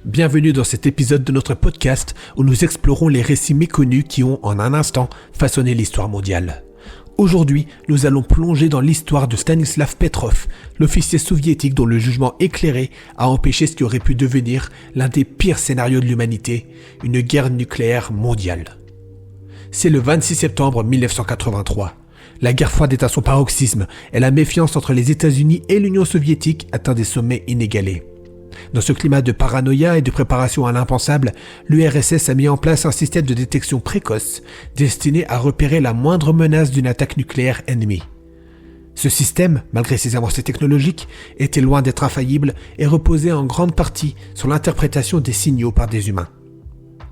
Bienvenue dans cet épisode de notre podcast où nous explorons les récits méconnus qui ont, en un instant, façonné l'histoire mondiale. Aujourd'hui, nous allons plonger dans l'histoire de Stanislav Petrov, l'officier soviétique dont le jugement éclairé a empêché ce qui aurait pu devenir l'un des pires scénarios de l'humanité, une guerre nucléaire mondiale. C'est le 26 septembre 1983. La guerre froide est à son paroxysme et la méfiance entre les États-Unis et l'Union soviétique atteint des sommets inégalés. Dans ce climat de paranoïa et de préparation à l'impensable, l'URSS a mis en place un système de détection précoce destiné à repérer la moindre menace d'une attaque nucléaire ennemie. Ce système, malgré ses avancées technologiques, était loin d'être infaillible et reposait en grande partie sur l'interprétation des signaux par des humains.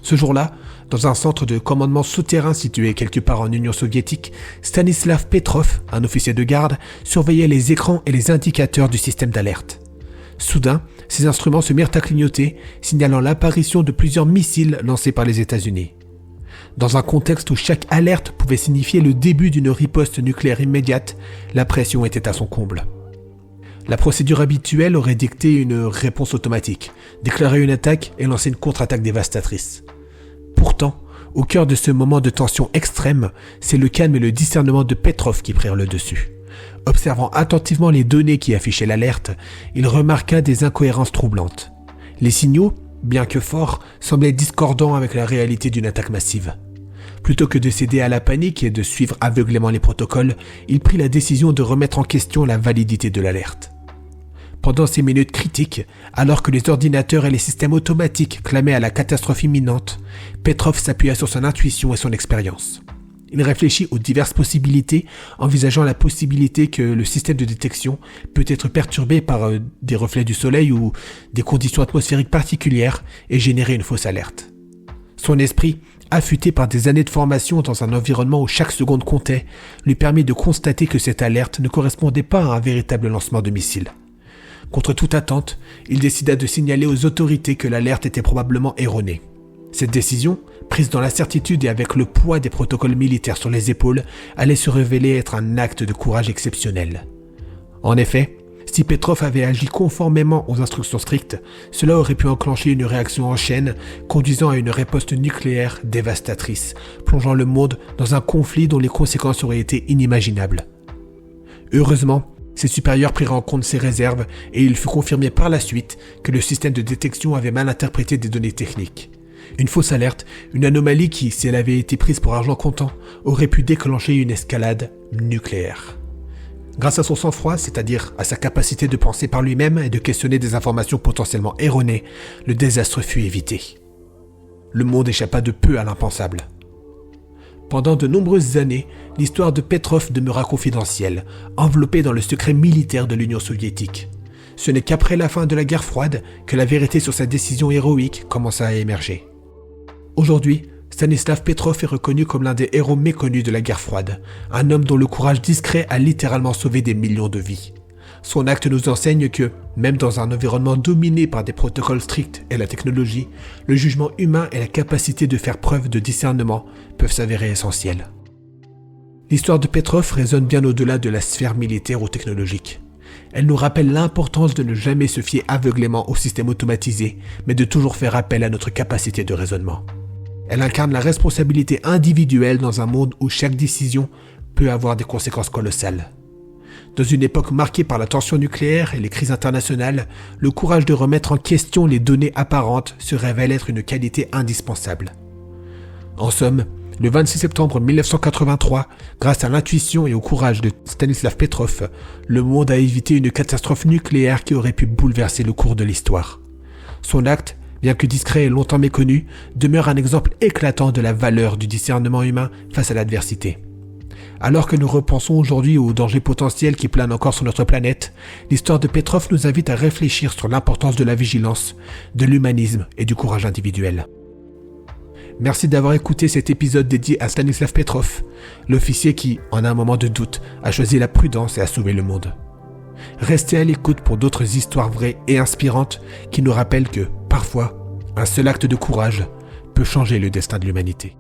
Ce jour-là, dans un centre de commandement souterrain situé quelque part en Union soviétique, Stanislav Petrov, un officier de garde, surveillait les écrans et les indicateurs du système d'alerte. Soudain, ces instruments se mirent à clignoter, signalant l'apparition de plusieurs missiles lancés par les États-Unis. Dans un contexte où chaque alerte pouvait signifier le début d'une riposte nucléaire immédiate, la pression était à son comble. La procédure habituelle aurait dicté une réponse automatique, déclarer une attaque et lancer une contre-attaque dévastatrice. Pourtant, au cœur de ce moment de tension extrême, c'est le calme et le discernement de Petrov qui prirent le dessus. Observant attentivement les données qui affichaient l'alerte, il remarqua des incohérences troublantes. Les signaux, bien que forts, semblaient discordants avec la réalité d'une attaque massive. Plutôt que de céder à la panique et de suivre aveuglément les protocoles, il prit la décision de remettre en question la validité de l'alerte. Pendant ces minutes critiques, alors que les ordinateurs et les systèmes automatiques clamaient à la catastrophe imminente, Petrov s'appuya sur son intuition et son expérience. Il réfléchit aux diverses possibilités, envisageant la possibilité que le système de détection peut être perturbé par des reflets du soleil ou des conditions atmosphériques particulières et générer une fausse alerte. Son esprit, affûté par des années de formation dans un environnement où chaque seconde comptait, lui permit de constater que cette alerte ne correspondait pas à un véritable lancement de missile. Contre toute attente, il décida de signaler aux autorités que l'alerte était probablement erronée. Cette décision, prise dans la certitude et avec le poids des protocoles militaires sur les épaules, allait se révéler être un acte de courage exceptionnel. En effet, si Petrov avait agi conformément aux instructions strictes, cela aurait pu enclencher une réaction en chaîne, conduisant à une riposte nucléaire dévastatrice, plongeant le monde dans un conflit dont les conséquences auraient été inimaginables. Heureusement, ses supérieurs prirent en compte ces réserves et il fut confirmé par la suite que le système de détection avait mal interprété des données techniques. Une fausse alerte, une anomalie qui, si elle avait été prise pour argent comptant, aurait pu déclencher une escalade nucléaire. Grâce à son sang-froid, c'est-à-dire à sa capacité de penser par lui-même et de questionner des informations potentiellement erronées, le désastre fut évité. Le monde échappa de peu à l'impensable. Pendant de nombreuses années, l'histoire de Petrov demeura confidentielle, enveloppée dans le secret militaire de l'Union soviétique. Ce n'est qu'après la fin de la guerre froide que la vérité sur sa décision héroïque commença à émerger. Aujourd'hui, Stanislav Petrov est reconnu comme l'un des héros méconnus de la guerre froide, un homme dont le courage discret a littéralement sauvé des millions de vies. Son acte nous enseigne que, même dans un environnement dominé par des protocoles stricts et la technologie, le jugement humain et la capacité de faire preuve de discernement peuvent s'avérer essentiels. L'histoire de Petrov résonne bien au-delà de la sphère militaire ou technologique. Elle nous rappelle l'importance de ne jamais se fier aveuglément au système automatisé, mais de toujours faire appel à notre capacité de raisonnement. Elle incarne la responsabilité individuelle dans un monde où chaque décision peut avoir des conséquences colossales. Dans une époque marquée par la tension nucléaire et les crises internationales, le courage de remettre en question les données apparentes se révèle être une qualité indispensable. En somme, le 26 septembre 1983, grâce à l'intuition et au courage de Stanislav Petrov, le monde a évité une catastrophe nucléaire qui aurait pu bouleverser le cours de l'histoire. Son acte, bien que discret et longtemps méconnu, demeure un exemple éclatant de la valeur du discernement humain face à l'adversité. Alors que nous repensons aujourd'hui aux dangers potentiels qui planent encore sur notre planète, l'histoire de Petrov nous invite à réfléchir sur l'importance de la vigilance, de l'humanisme et du courage individuel. Merci d'avoir écouté cet épisode dédié à Stanislav Petrov, l'officier qui, en un moment de doute, a choisi la prudence et a sauvé le monde. Restez à l'écoute pour d'autres histoires vraies et inspirantes qui nous rappellent que, parfois, un seul acte de courage peut changer le destin de l'humanité.